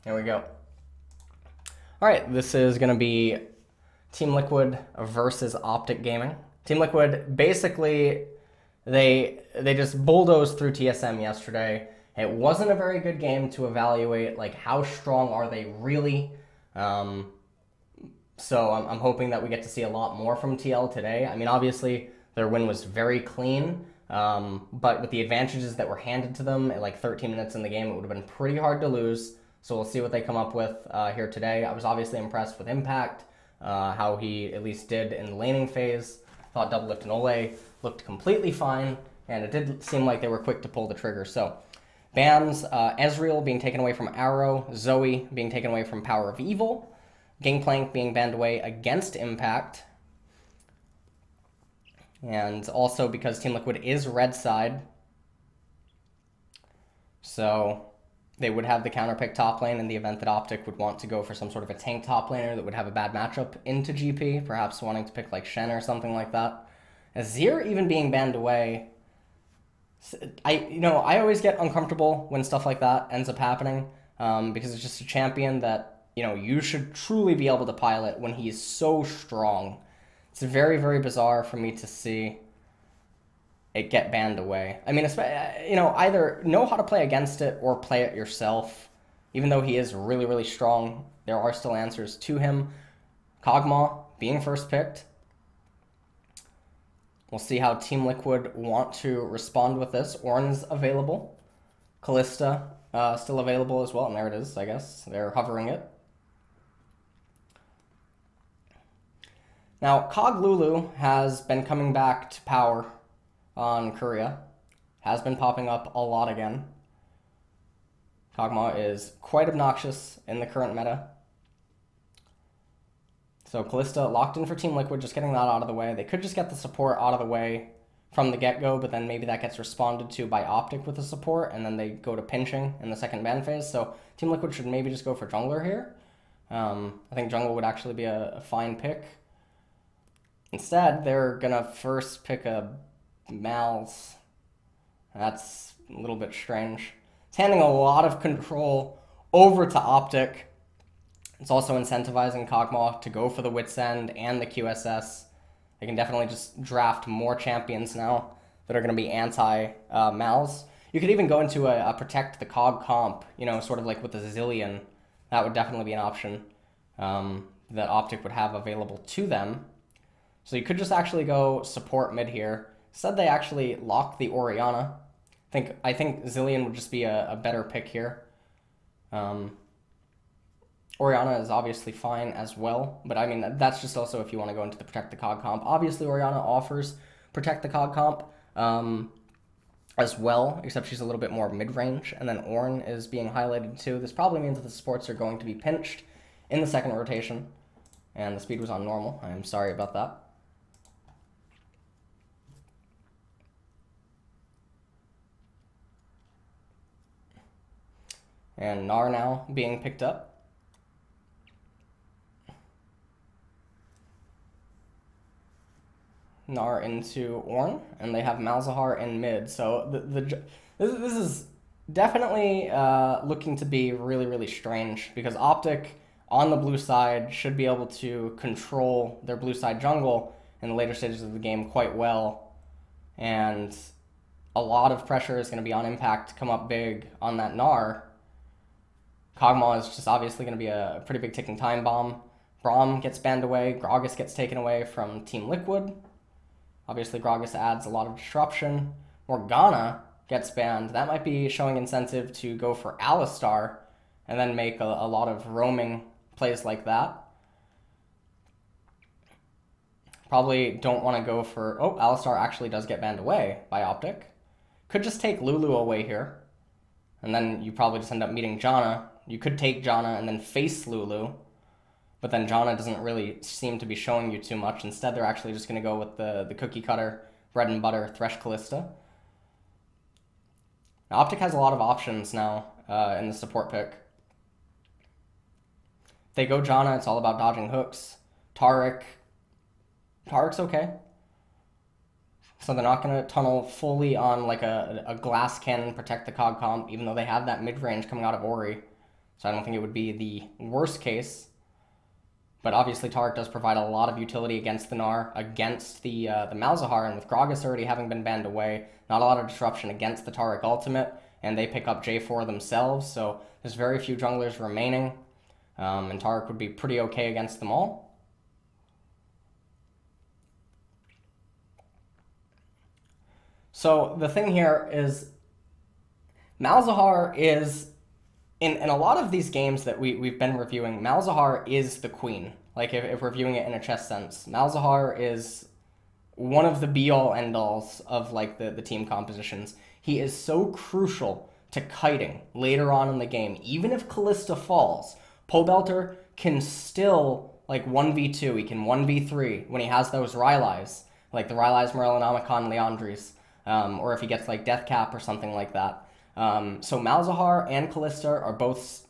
There we go. All right, this is going to be TeamLiquid versus OpticGaming. TeamLiquid, basically, they just bulldozed through TSM yesterday. It wasn't a very good game to evaluate, like, how strong are they really. So I'm hoping that we get to see a lot more from TL today. I mean, obviously, their win was very clean, but with the advantages that were handed to them at like 13 minutes in the game, it would have been pretty hard to lose. So we'll see what they come up with here today. I was obviously impressed with Impact, how he at least did in the laning phase. Thought Double Lift and Ole looked completely fine, and it did seem like they were quick to pull the trigger. So bans, Ezreal being taken away from Arrow, Zoe being taken away from Power of Evil, Gangplank being banned away against Impact, and also because TeamLiquid is red side, so they would have the counter pick top lane in the event that Optic would want to go for some sort of a tank top laner that would have a bad matchup into GP, perhaps wanting to pick like Shen or something like that. Azir even being banned away, I always get uncomfortable when stuff like that ends up happening, because it's just a champion that you should truly be able to pilot when he is so strong. It's very, very bizarre for me to see it get banned away. I mean, either know how to play against it or play it yourself. Even though he is really, really strong, there are still answers to him. Kog'Maw being first picked. We'll see how TeamLiquid want to respond with this. Ornn's available. Kalista still available as well. And there it is, I guess. They're hovering it. Now, Cog Lulu has been coming back to power on Korea. Has been popping up a lot again. Kog'Maw is quite obnoxious in the current meta. So Kalista locked in for TeamLiquid, just getting that out of the way. They could just get the support out of the way from the get-go, but then maybe that gets responded to by Optic with the support, and then they go to pinching in the second ban phase. So TeamLiquid should maybe just go for jungler here. I think jungle would actually be a fine pick. Instead, they're going to first pick a Mal's. That's a little bit strange. It's handing a lot of control over to Optic. It's also incentivizing Kog'Maw to go for the Wit's End and the QSS. They can definitely just draft more champions now that are going to be anti-Mal's. You could even go into a protect the Cog comp, sort of like with the Zillion. That would definitely be an option that Optic would have available to them. So you could just actually go support mid here. Instead, they actually lock the Orianna. I think Zillion would just be a better pick here. Orianna is obviously fine as well, but I mean, that's just also if you want to go into the Protect the Cog comp. Obviously, Orianna offers Protect the Cog comp as well, except she's a little bit more mid-range, and then Ornn is being highlighted too. This probably means that the supports are going to be pinched in the second rotation, and the speed was on normal. I am sorry about that. And Gnar now being picked up. Gnar into Ornn, and they have Malzahar in mid. So this is definitely looking to be really, really strange, because Optic on the blue side should be able to control their blue side jungle in the later stages of the game quite well, and a lot of pressure is going to be on Impact to come up big on that Gnar. Kog'Maw is just obviously going to be a pretty big ticking time bomb. Braum gets banned away. Gragas gets taken away from TeamLiquid. Obviously, Gragas adds a lot of disruption. Morgana gets banned. That might be showing incentive to go for Alistar and then make a lot of roaming plays like that. Probably don't want to go for... Oh, Alistar actually does get banned away by Optic. Could just take Lulu away here. And then you probably just end up meeting Janna. You could take Janna and then face Lulu. But then Janna doesn't really seem to be showing you too much. Instead, they're actually just going to go with the cookie cutter, bread and butter, Thresh Kalista. Now, Optic has a lot of options now in the support pick. If they go Janna, it's all about dodging hooks. Tarek's okay. So they're not going to tunnel fully on like a glass cannon protect the Cog comp, even though they have that mid-range coming out of Ori. So I don't think it would be the worst case. But obviously Taric does provide a lot of utility against the Gnar, against the Malzahar, and with Gragas already having been banned away, not a lot of disruption against the Taric ultimate, and they pick up J4 themselves, so there's very few junglers remaining, and Taric would be pretty okay against them all. So the thing here is, Malzahar is, in a lot of these games that we've been reviewing, Malzahar is the queen. Like, if we're viewing it in a chess sense, Malzahar is one of the be-all, end-alls of, like, the team compositions. He is so crucial to kiting later on in the game. Even if Kalista falls, Pobelter can still, like, 1v2, he can 1v3 when he has those Rylais, like the Rylais, Morellonomicon, Leandries, or if he gets, like, Death Cap or something like that. So Malzahar and Kalista are both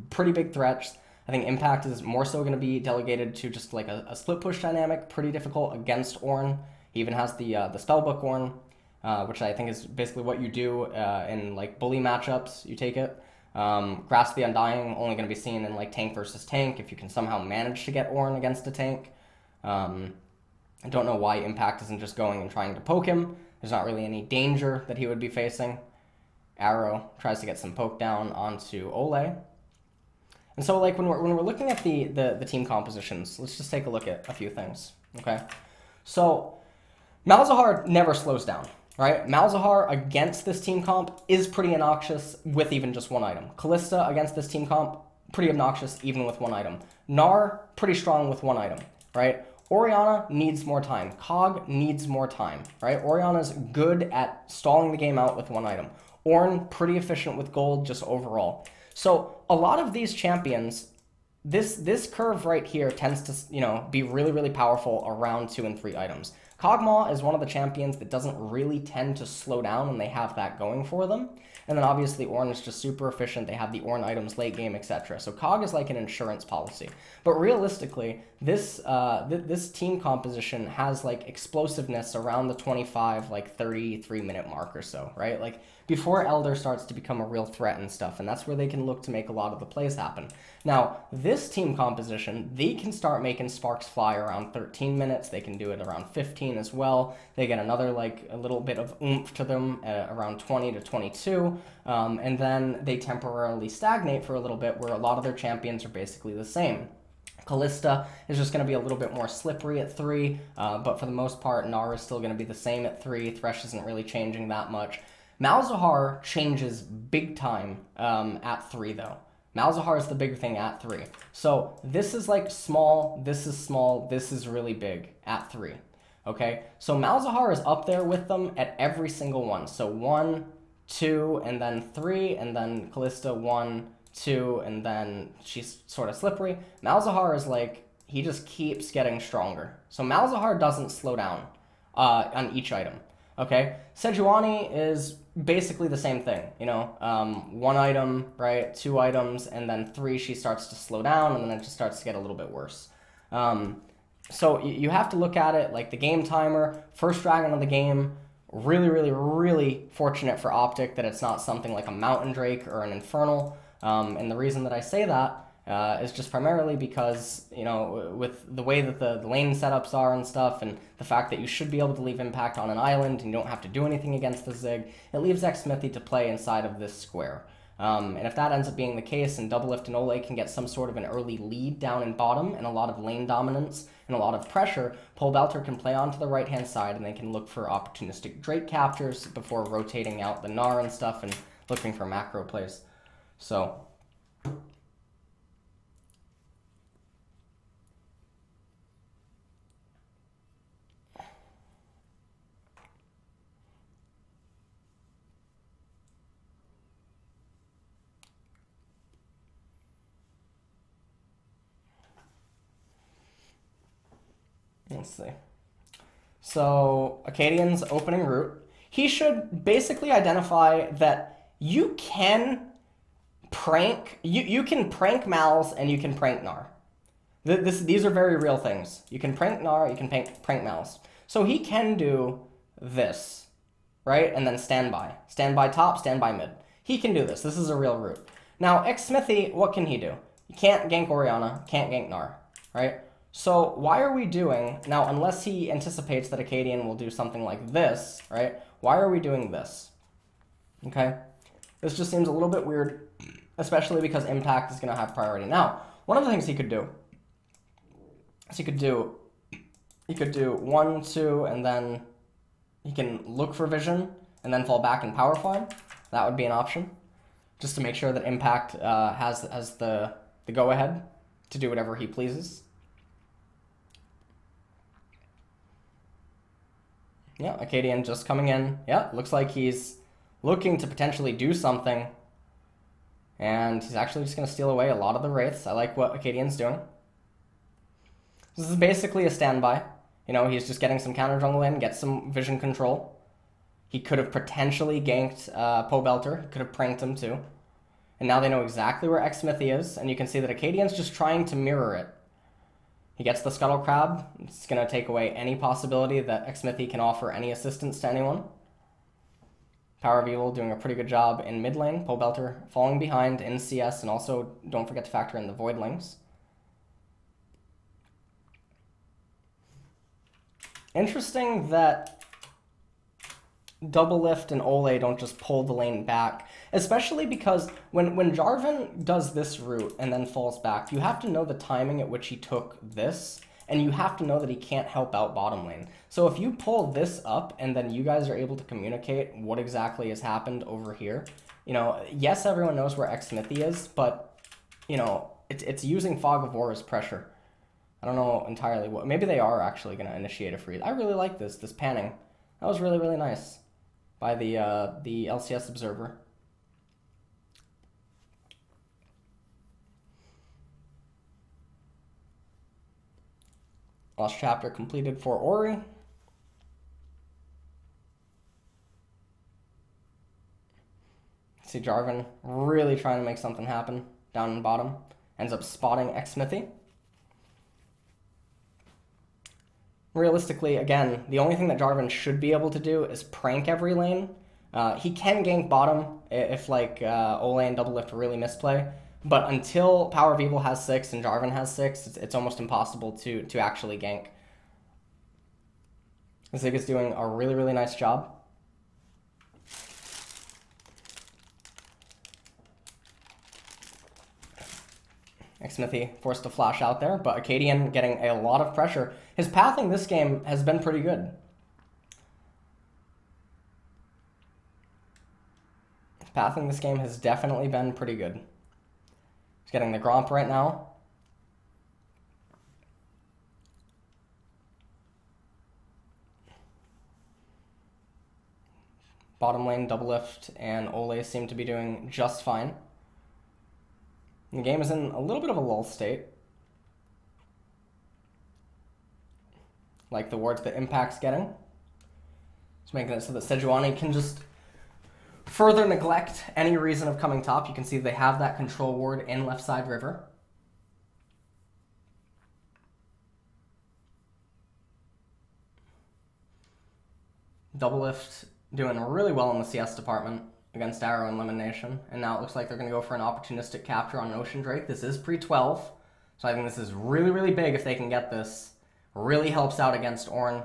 pretty big threats. I think Impact is more so going to be delegated to just like a split push dynamic, pretty difficult against Ornn. He even has the Spellbook Ornn, which I think is basically what you do in like bully matchups. You take it. Grasp the Undying, only going to be seen in like tank versus tank if you can somehow manage to get Ornn against a tank. I don't know why Impact isn't just going and trying to poke him. There's not really any danger that he would be facing. Arrow tries to get some poke down onto Ole. And so, like, when we're looking at the team compositions, let's just take a look at a few things, okay? So, Malzahar never slows down, right? Malzahar against this team comp is pretty obnoxious with even just one item. Kalista against this team comp, pretty obnoxious even with one item. Gnar, pretty strong with one item, right? Orianna needs more time. Cog needs more time, right? Orianna's good at stalling the game out with one item. Ornn, pretty efficient with gold just overall. So a lot of these champions, this curve right here tends to, you know, be really, really powerful around 2 and 3 items. Kog'Maw is one of the champions that doesn't really tend to slow down when they have that going for them. And then obviously Ornn is just super efficient. They have the Ornn items late game, etc. So Cog is like an insurance policy. But realistically, this this team composition has like explosiveness around the 25, like 33-minute mark or so, right? Like before Elder starts to become a real threat and stuff, and that's where they can look to make a lot of the plays happen. Now, this team composition, they can start making sparks fly around 13 minutes. They can do it around 15 as well. They get another, like, a little bit of oomph to them around 20 to 22, and then they temporarily stagnate for a little bit where a lot of their champions are basically the same. Kalista is just going to be a little bit more slippery at 3, but for the most part, Gnar is still going to be the same at 3. Thresh isn't really changing that much. Malzahar changes big time at 3, though. Malzahar is the bigger thing at 3. So this is like small, this is really big at 3. Okay, so Malzahar is up there with them at every single one. So 1, 2, and then 3, and then Kalista 1, 2, and then she's sort of slippery. Malzahar is like, he just keeps getting stronger. So Malzahar doesn't slow down on each item. Okay, Sejuani is basically the same thing, you know, 1 item, right, 2 items, and then 3 she starts to slow down, and then it just starts to get a little bit worse. So you have to look at it like the game timer, first dragon of the game, really, really, really fortunate for Optic that it's not something like a Mountain Drake or an Infernal, and the reason that I say that is just primarily because, you know, with the way that the lane setups are and stuff, and the fact that you should be able to leave impact on an island and you don't have to do anything against the Zig, it leaves Xsmithy to play inside of this square. And if that ends up being the case, and Doublelift and Ole can get some sort of an early lead down in bottom and a lot of lane dominance and a lot of pressure, Pobelter can play onto the right-hand side and they can look for opportunistic Drake captures before rotating out the Gnar and stuff and looking for macro plays. So let's see. So Acadian's opening route. He should basically identify that you can prank, you can prank Malz and you can prank Gnar. These are very real things. You can prank Gnar, you can prank Malz. So he can do this, right? And then stand by. Stand by top, stand by mid. He can do this. This is a real route. Now, Xsmithy, what can he do? He can't gank Orianna, can't gank Gnar, right? So why are we doing, now unless he anticipates that Acadian will do something like this, right? Why are we doing this? Okay? This just seems a little bit weird, especially because Impact is going to have priority. Now, one of the things he could do is he could do 1, 2, and then he can look for vision and then fall back and power farm. That would be an option, just to make sure that Impact has the go-ahead to do whatever he pleases. Yeah, Acadian just coming in. Yeah, looks like he's looking to potentially do something. And he's actually just going to steal away a lot of the Wraiths. I like what Acadian's doing. This is basically a standby. You know, he's just getting some counter jungle in, get some vision control. He could have potentially ganked Pobelter. He could have pranked him too. And now they know exactly where Xsmithy is. And you can see that Acadian's just trying to mirror it. He gets the Scuttle Crab. It's going to take away any possibility that Xsmithy can offer any assistance to anyone. Power of Evil doing a pretty good job in mid lane. Pobelter falling behind in CS, and also don't forget to factor in the Voidlings. Interesting that Doublelift and Ole don't just pull the lane back, especially because when Jarvan does this route and then falls back, you have to know the timing at which he took this, and you have to know that he can't help out bottom lane. So if you pull this up and then you guys are able to communicate what exactly has happened over here, you know, yes, everyone knows where Xsmithy is, but, you know, it's using Fog of War as pressure. I don't know entirely what, maybe they are actually going to initiate a freeze. I really like this panning. That was really, really nice by the LCS observer. Lost chapter completed for Ori. See Jarvan really trying to make something happen down in bottom. Ends up spotting Xsmithy. Realistically, again, the only thing that Jarvan should be able to do is prank every lane. He can gank bottom if like Ole and Doublelift really misplay. But until Power of Evil has 6 and Jarvan has 6, it's almost impossible to actually gank. Zig is doing a really, really nice job. Xsmithy forced to flash out there, but Acadian getting a lot of pressure. His pathing this game has been pretty good. His pathing this game has definitely been pretty good. He's getting the Gromp right now. Bottom lane, Doublelift, and Ole seem to be doing just fine. The game is in a little bit of a lull state. Like the wards that Impact's getting. It's making it so that Sejuani can just further neglect any reason of coming top. You can see they have that control ward in left side river. Doublelift doing really well in the CS department against Arrow and Elimination, and now it looks like they're going to go for an opportunistic capture on an Ocean Drake. This is pre-12, so I think this is really, really big if they can get this. Really helps out against Ornn.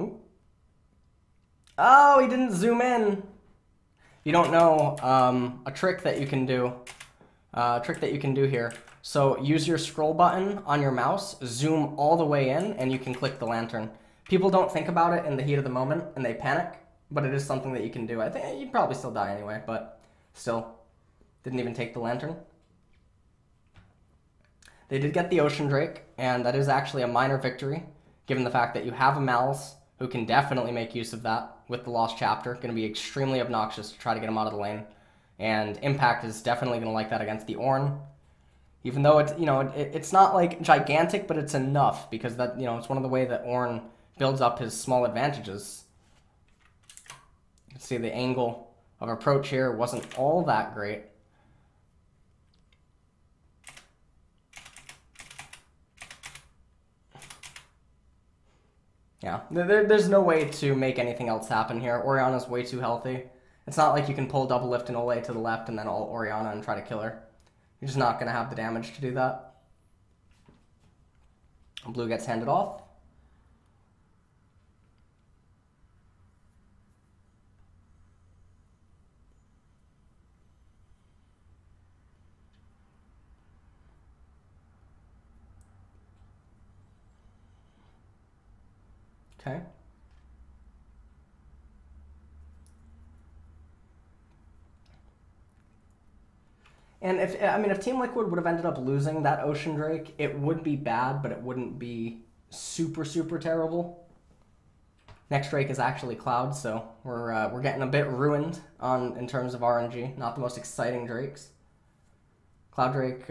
Ooh. Oh, he didn't zoom in. You don't know a trick that you can do. Here. So use your scroll button on your mouse, zoom all the way in, and you can click the lantern. People don't think about it in the heat of the moment, and they panic. But it is something that you can do. I think you'd probably still die anyway, but still. Didn't even take the lantern. They did get the Ocean Drake, and that is actually a minor victory, given the fact that you have a Mal's who can definitely make use of that with the Lost Chapter. Going to be extremely obnoxious to try to get him out of the lane. And Impact is definitely going to like that against the Ornn. Even though it's, you know, it's not like gigantic, but it's enough, because that, you know, it's one of the way that Ornn builds up his small advantages. You can see the angle of approach here wasn't all that great. Yeah, there's no way to make anything else happen here. Orianna's way too healthy. It's not like you can pull double lift and Ole to the left and then ult Orianna and try to kill her. You're just not going to have the damage to do that. Blue gets handed off. Okay. And if TeamLiquid would have ended up losing that Ocean Drake, it would be bad, but it wouldn't be super, super terrible. Next Drake is actually Cloud, so we're getting a bit ruined in terms of RNG. Not the most exciting Drakes. Cloud Drake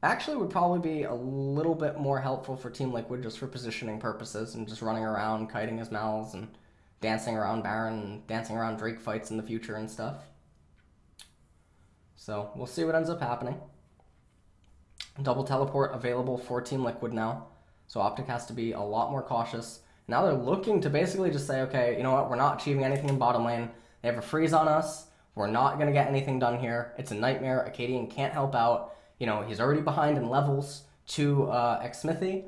actually would probably be a little bit more helpful for TeamLiquid just for positioning purposes and just running around, kiting his mouths and dancing around Baron and dancing around Drake fights in the future and stuff. So we'll see what ends up happening. Double teleport available for TeamLiquid now. So Optic has to be a lot more cautious. Now they're looking to basically just say, okay, you know what, we're not achieving anything in bottom lane. They have a freeze on us. We're not going to get anything done here. It's a nightmare. Acadian can't help out. You know, he's already behind in levels to Xsmithy.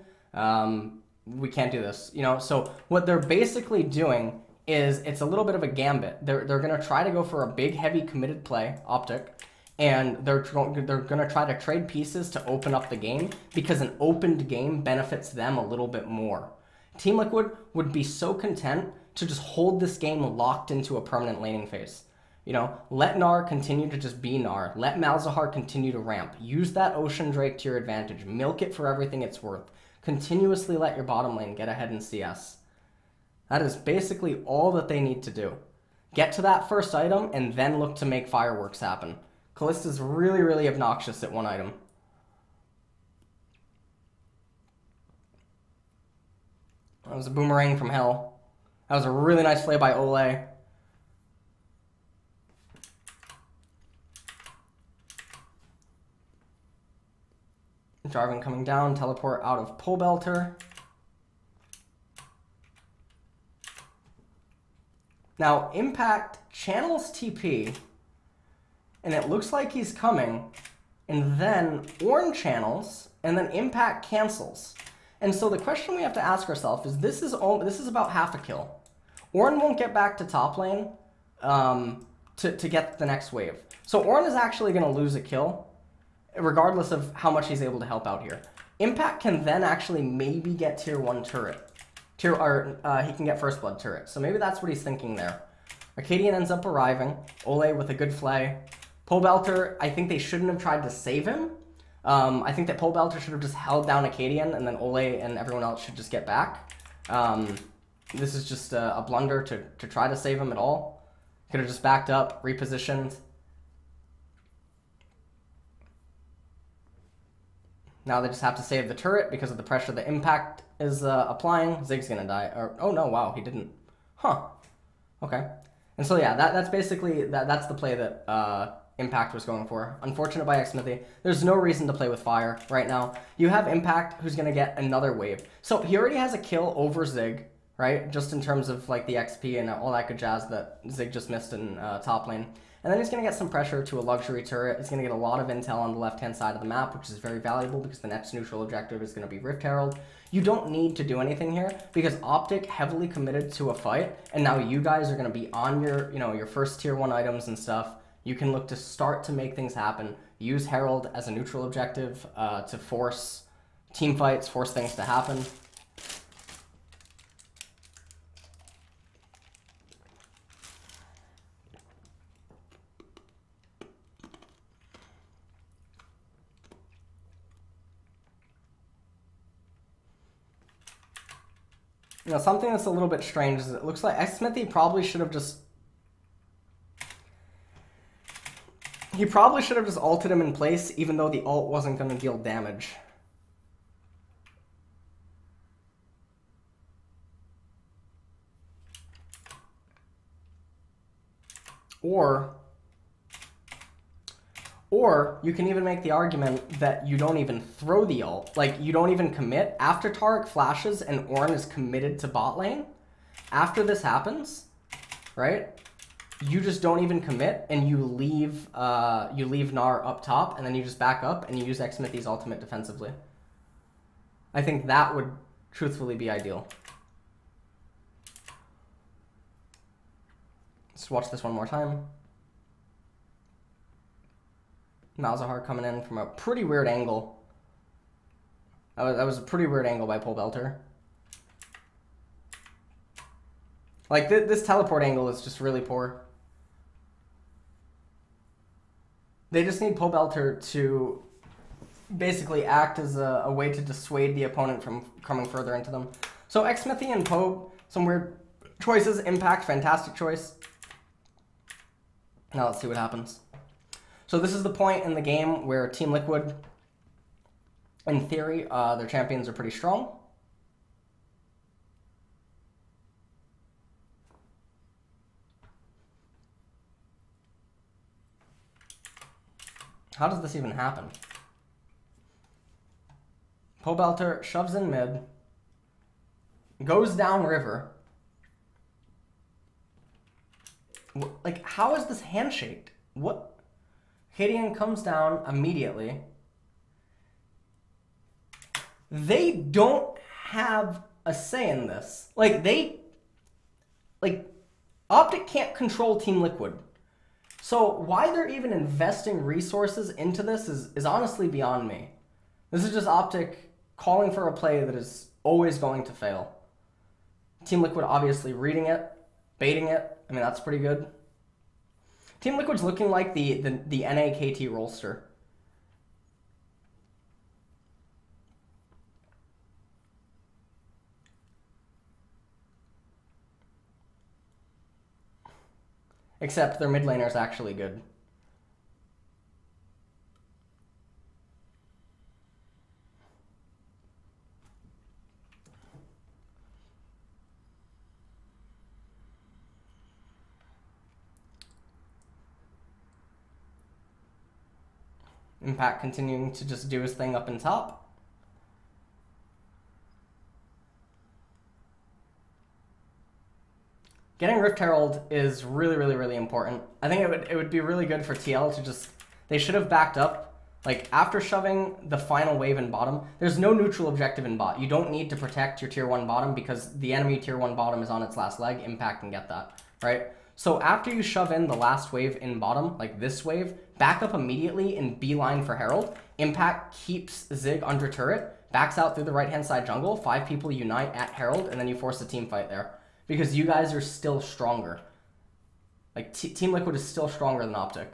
We can't do this. You know, so what they're basically doing is it's a little bit of a gambit. They're going to try to go for a big, heavy, committed play, Optic. And they're going to try to trade pieces to open up the game because an opened game benefits them a little bit more. TeamLiquid would be so content to just hold this game locked into a permanent laning phase. You know, let Gnar continue to just be Gnar. Let Malzahar continue to ramp. Use that Ocean Drake to your advantage. Milk it for everything it's worth. Continuously let your bottom lane get ahead in CS. That is basically all that they need to do. Get to that first item and then look to make fireworks happen. Kallista's really, really obnoxious at one item. That was a boomerang from hell. That was a really nice play by Ole. Jarvan coming down, teleport out of Pole Belter. Now, Impact channels TP, and it looks like he's coming, and then Ornn channels, and then Impact cancels. And so the question we have to ask ourselves is, this is about half a kill. Ornn won't get back to top lane to get the next wave. So Ornn is actually going to lose a kill, regardless of how much he's able to help out here. Impact can then actually maybe get tier 1 turret. He can get first blood turret. So maybe that's what he's thinking there. Acadian ends up arriving. Ole with a good flay. Pole Belter, I think they shouldn't have tried to save him. I think that Pole Belter should have just held down Acadian, and then Ole and everyone else should just get back. This is just a blunder to try to save him at all. Could have just backed up, repositioned. Now they just have to save the turret because of the pressure the Impact is applying. Zig's gonna die. Oh no, wow, he didn't. Huh. Okay. And so yeah, that's basically, that's the play that Impact was going for. Unfortunate by Xsmithy. There's no reason to play with fire right now. You have Impact who's gonna get another wave. So he already has a kill over Zig, right? Just in terms of like the XP and all that good jazz that Zig just missed in top lane. And then he's going to get some pressure to a luxury turret. He's going to get a lot of intel on the left-hand side of the map, which is very valuable because the next neutral objective is going to be Rift Herald. You don't need to do anything here because Optic heavily committed to a fight, and now you guys are going to be on your, your first tier 1 items and stuff. You can look to start to make things happen. Use Herald as a neutral objective to force team fights, force things to happen. Something that's a little bit strange is it looks like Xsmithy probably should have just... He probably should have just ulted him in place, even though the ult wasn't going to deal damage. Or you can even make the argument that you don't even throw the ult. Like, you don't even commit. After Taric flashes and Ornn is committed to bot lane, after this happens, right? you just don't even commit and you leave Gnar up top and then you just back up and you use Xmithy's ultimate defensively. I think that would truthfully be ideal. Let's watch this one more time. Malzahar coming in from a pretty weird angle. That was a pretty weird angle by Pole Belter. Like, this teleport angle is just really poor. They just need Pole Belter to basically act as a way to dissuade the opponent from coming further into them. So Xmithy and Poe, some weird choices. Impact, fantastic choice. Now let's see what happens. So this is the point in the game where TeamLiquid, in theory, their champions are pretty strong. How does this even happen? Pole Belter shoves in mid, goes down river. Like, how is this handshaked? What? Cadian comes down immediately. They don't have a say in this. Like, Optic can't control TeamLiquid. So why they're even investing resources into this is honestly beyond me. This is just Optic calling for a play that is always going to fail. TeamLiquid obviously reading it, baiting it. I mean, that's pretty good. TeamLiquid's looking like the NAKT rollster. Except their mid laner is actually good. Impact continuing to just do his thing up in top. Getting Rift Herald is really, really, really important. I think it would be really good for TL to just... They should have backed up. Like, after shoving the final wave in bottom, there's no neutral objective in bot. You don't need to protect your tier 1 bottom because the enemy tier 1 bottom is on its last leg. Impact can get that, right? So after you shove in the last wave in bottom, like this wave, back up immediately and beeline for Herald. Impact keeps Zig under turret, backs out through the right-hand side jungle, 5 people unite at Herald, and then you force a team fight there. Because you guys are still stronger. Like, TeamLiquid is still stronger than Optic.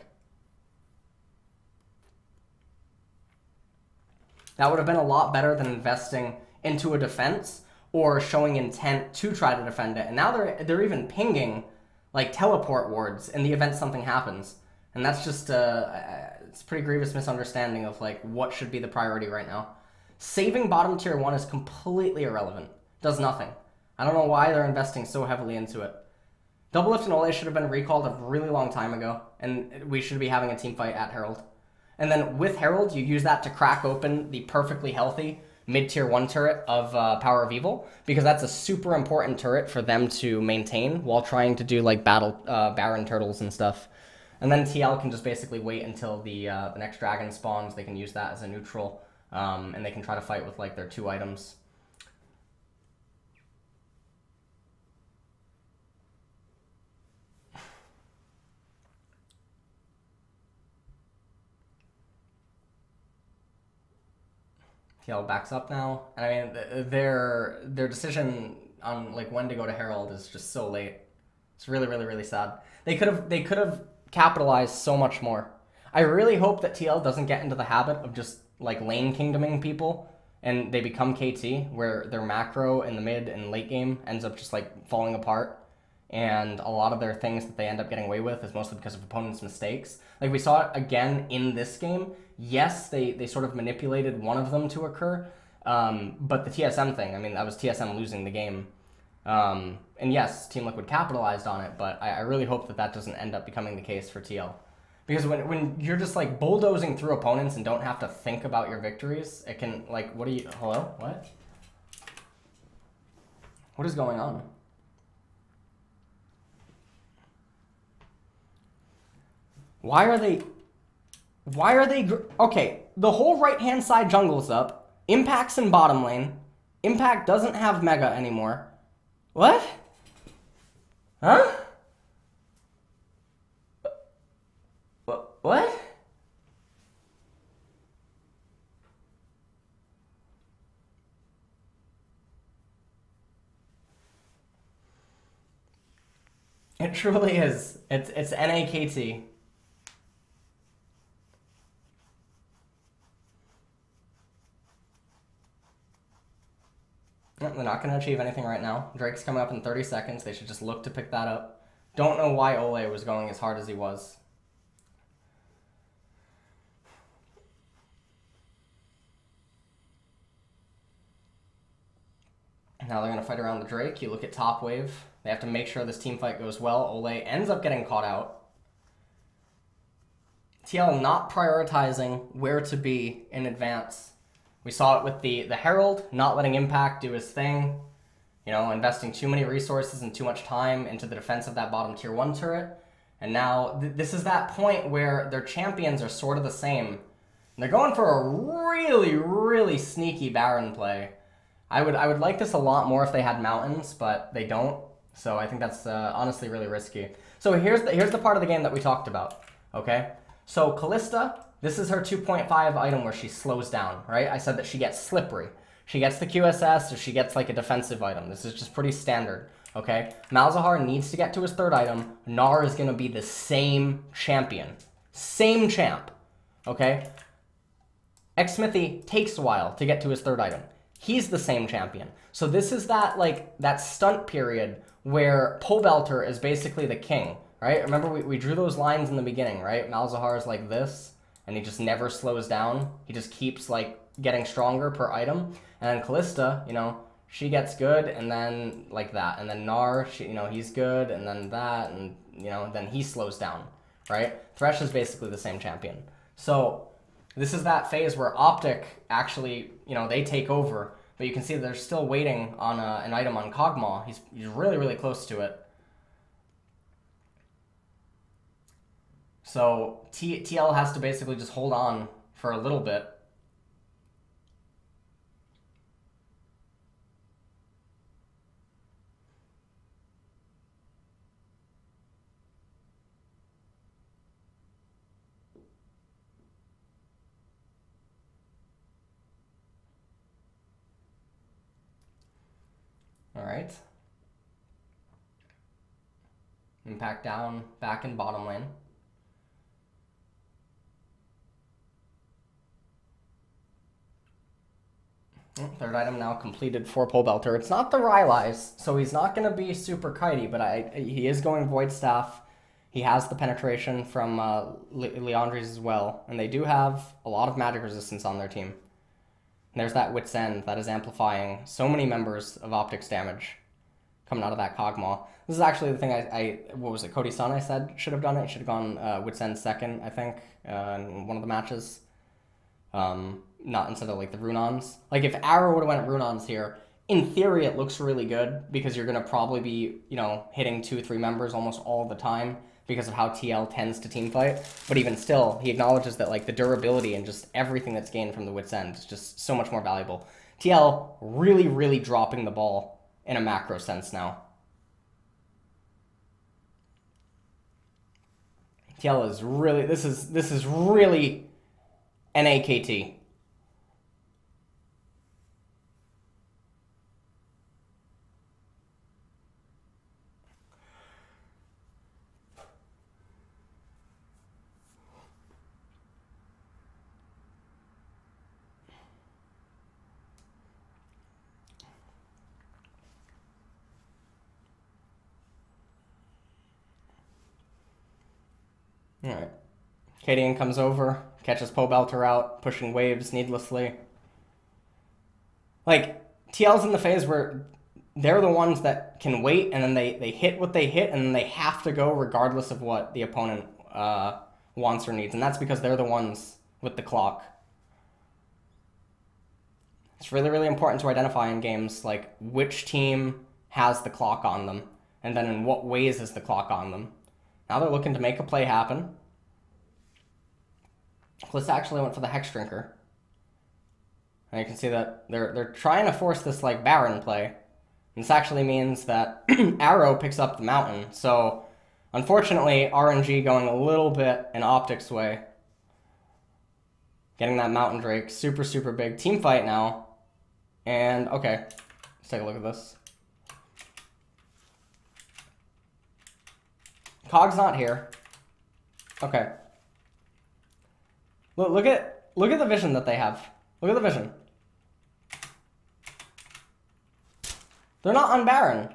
That would have been a lot better than investing into a defense or showing intent to try to defend it. And now they're even pinging, like, teleport wards in the event something happens. And that's just it's a pretty grievous misunderstanding of, like, what should be the priority right now. Saving bottom tier 1 is completely irrelevant. Does nothing. I don't know why they're investing so heavily into it. Doublelift and Ole should have been recalled a really long time ago, and we should be having a team fight at Herald. And then with Herald, you use that to crack open the perfectly healthy mid-tier 1 turret of Power of Evil, because that's a super important turret for them to maintain while trying to do, like, Baron turtles and stuff. And then TL can just basically wait until the next dragon spawns. They can use that as a neutral, and they can try to fight with, like, their 2 items. TL backs up now, and I mean their decision on, like, when to go to Herald is just so late. It's really, really, really sad. They could have capitalized so much more. I really hope that TL doesn't get into the habit of just, like, lane kingdoming people and they become KT, where their macro in the mid and late game ends up just, like, falling apart. And a lot of their things that they end up getting away with is mostly because of opponents' mistakes. Like, we saw it again in this game. Yes, they sort of manipulated one of them to occur, but the TSM thing, I mean, that was TSM losing the game. And yes, TeamLiquid capitalized on it, but I really hope that that doesn't end up becoming the case for TL. Because when you're just, like, bulldozing through opponents and don't have to think about your victories, it can, like, what are you, hello? What? What is going on? Why are they... Okay, the whole right-hand side jungle's up. Impact's in bottom lane. Impact doesn't have Mega anymore. What? Huh? What? It truly is. It's NAKT. They're not going to achieve anything right now. Drake's coming up in 30 seconds. They should just look to pick that up. Don't know why Ole was going as hard as he was. Now they're going to fight around the Drake. You look at top wave. They have to make sure this team fight goes well. Ole ends up getting caught out. TL not prioritizing where to be in advance. We saw it with the Herald, not letting Impact do his thing. You know, investing too many resources and too much time into the defense of that bottom tier 1 turret. And now this is that point where their champions are sort of the same. And they're going for a really, really sneaky Baron play. I would like this a lot more if they had mountains, but they don't. So I think that's honestly really risky. So here's the part of the game that we talked about, okay? So Kalista, this is her 2.5 item where she slows down, right? I said that she gets slippery. She gets the QSS or she gets like a defensive item. This is just pretty standard, okay? Malzahar needs to get to his third item. Gnar is going to be the same champion. Same champ, okay? Xsmithy takes a while to get to his third item. He's the same champion. So this is that that stunt period where Pobelter is basically the king, right? Remember we drew those lines in the beginning, right? Malzahar is like this, and he just never slows down. He just keeps like getting stronger per item. And then Kalista, you know, she gets good, and then like that. And then Gnar, you know, he's good, and then that, and you know, then he slows down, right? Thresh is basically the same champion. So this is that phase where Optic actually, you know, they take over, but you can see they're still waiting on an item on Kog'Maw. He's really, really close to it. So TL has to basically just hold on for a little bit. All right. Impact down, back in bottom lane. Third item now completed for Pobelter. It's not the Rylai's, so he's not going to be super kitey, but he is going Void Staff. He has the penetration from Leandri's as well, and they do have a lot of magic resistance on their team. And there's that Wit's End that is amplifying so many members of Optic's damage coming out of that Kog'Maw. This is actually the thing what was it, Cody Sun I said should have done it. He should have gone Wit's End second, I think, in one of the matches. Not instead of like the Runons. Like if Arrow would have went Runons here, in theory it looks really good because you're going to probably be, you know, hitting 2-3 members almost all the time because of how TL tends to teamfight. But even still, he acknowledges that like the durability and just everything that's gained from the Wit's End is just so much more valuable. TL really, really dropping the ball in a macro sense now. TL is really, this is really NAKT. Alright. Cadian comes over, catches Pobelter out, pushing waves needlessly. Like, TL's in the phase where they're the ones that can wait, and then they hit what they hit, and then they have to go regardless of what the opponent wants or needs. And that's because they're the ones with the clock. It's really, really important to identify in games, like, which team has the clock on them, and then in what ways is the clock on them. Now they're looking to make a play happen. Kalista actually went for the Hex Drinker. And you can see that they're trying to force this like Baron play. And this actually means that Arrow picks up the Mountain. So unfortunately, RNG going a little bit in Optic's way. Getting that Mountain Drake, super, super big. Team fight now. And, okay, let's take a look at this. Cog's not here. Okay. Look at the vision that they have. Look at the vision. They're not on Baron.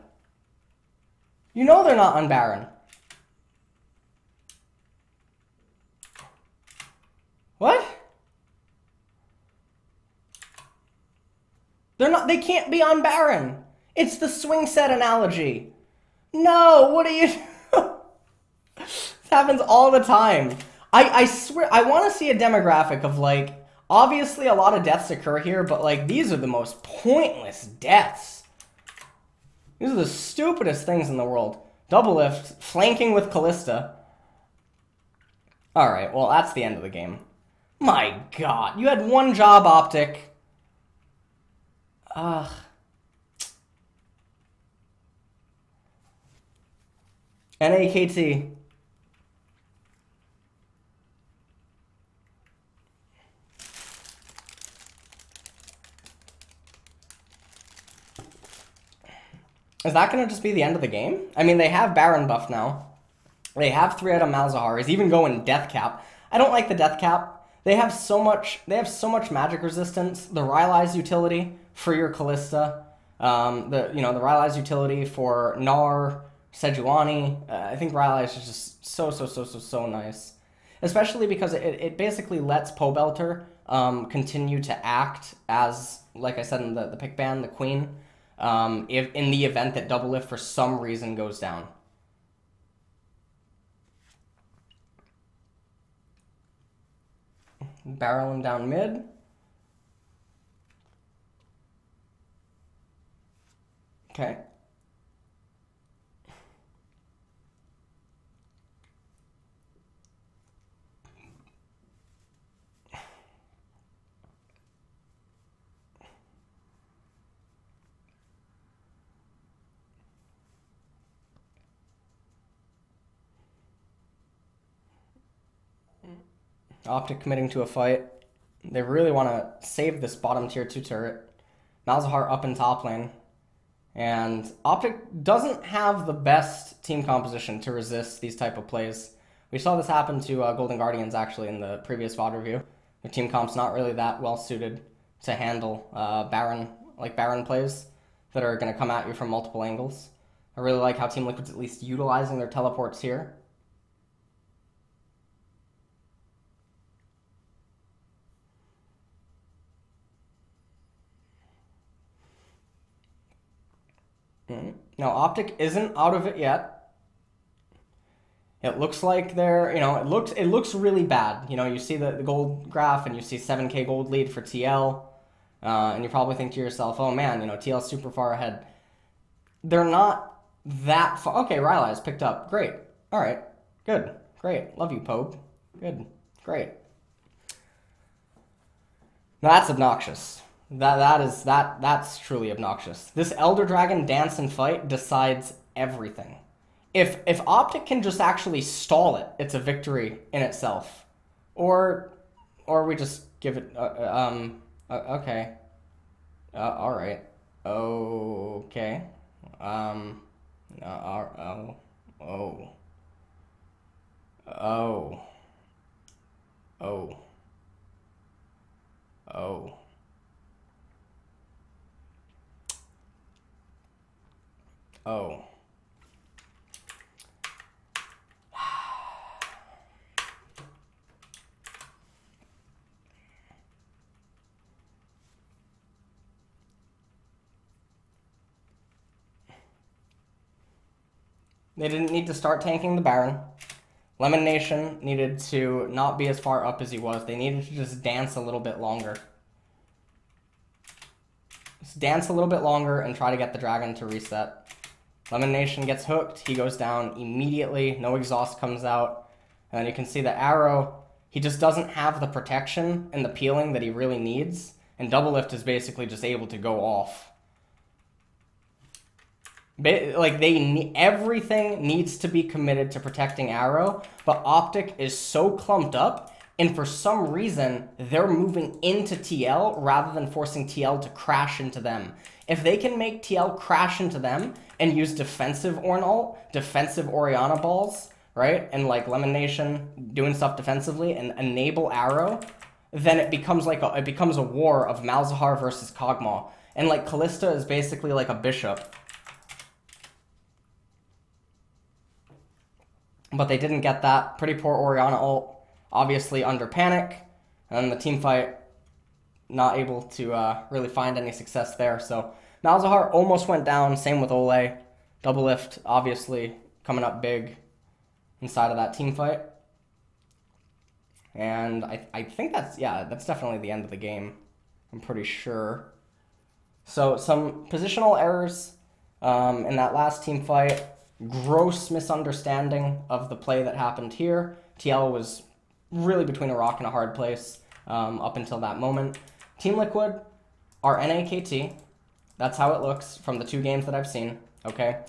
You know they're not on Baron. What? They can't be on Baron. It's the swing set analogy. No, what are you This happens all the time. I swear, I want to see a demographic of like, obviously a lot of deaths occur here, but like these are the most pointless deaths. These are the stupidest things in the world. Double lift, flanking with Kalista. Alright, well that's the end of the game. My god, you had one job, Optic. Ugh. NAKT. Is that going to just be the end of the game? I mean, they have Baron buff now. They have 3-item Malzahar. He's even going Death Cap. I don't like the Death Cap. They have so much magic resistance. The Rylai's utility for your Kalista. The Rylai's utility for Gnar, Sejuani. I think Rylai's is just so nice. Especially because it basically lets Pobelter continue to act as, like I said in the pick ban, the queen. If in the event that double lift for some reason goes down. Barrel him down mid. Okay. Optic committing to a fight. They really want to save this bottom tier 2 turret. Malzahar up in top lane. And Optic doesn't have the best team composition to resist these type of plays. We saw this happen to Golden Guardians actually in the previous VOD review. Their team comp's not really that well suited to handle Baron plays that are going to come at you from multiple angles. I really like how TeamLiquid's at least utilizing their teleports here. Now, Optic isn't out of it yet. It looks like they're, it looks really bad. You see the gold graph and you see 7k gold lead for TL. And you probably think to yourself, oh man, TL's super far ahead. They're not that far. Okay, Rylai's picked up. Great. All right. Good. Great. Love you, Pope. Good. Great. Now, that's obnoxious. That's truly obnoxious. This Elder Dragon dance and fight decides everything. If Optic can just actually stall it, it's a victory in itself. Or we just give it okay. All right. Okay. They didn't need to start tanking the Baron. Lemon Nation needed to not be as far up as he was. They needed to just dance a little bit longer. Just dance a little bit longer and try to get the dragon to reset. Lemon Nation gets hooked. He goes down immediately. No exhaust comes out. And then you can see the Arrow. he just doesn't have the protection and the peeling that he really needs, and Double Lift is basically just able to go off. Like, everything needs to be committed to protecting Arrow, but Optic is so clumped up, and for some reason, they're moving into TL rather than forcing TL to crash into them. If they can make TL crash into them and use defensive defensive Orianna balls, right, and like Lemon Nation doing stuff defensively and enable Arrow, then it becomes like a war of Malzahar versus Kog'Maw. And like Kalista is basically like a bishop. But they didn't get that. Pretty poor Orianna ult, obviously under panic. And then the team fight, not able to really find any success there. So Malzahar almost went down, same with Ole. Double Lift, obviously, coming up big inside of that team fight. And I think that's definitely the end of the game. I'm pretty sure. So some positional errors in that last team fight. Gross misunderstanding of the play that happened here. TL was really between a rock and a hard place up until that moment. TeamLiquid are NAKT. That's how it looks from the 2 games that I've seen, okay?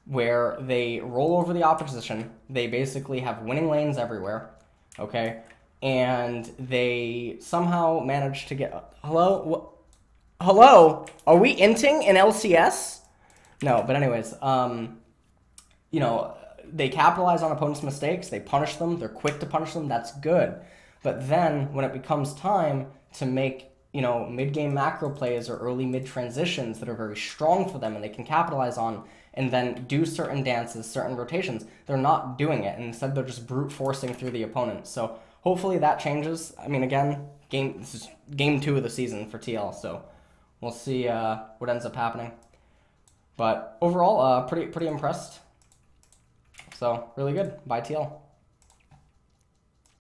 Where they roll over the opposition. They basically have winning lanes everywhere, okay? And they somehow managed to get... Hello? Hello? Are we inting in LCS? No, but anyways, you know, they capitalize on opponents' mistakes, they punish them, they're quick to punish them, that's good. But then, when it becomes time to make, you know, mid-game macro plays or early mid-transitions that are very strong for them and they can capitalize on, and then do certain dances, certain rotations, they're not doing it, and instead they're just brute forcing through the opponent. So, hopefully that changes. I mean, again, this is game 2 of the season for TL, so we'll see what ends up happening. But overall, pretty impressed. So, really good. Bye, TL.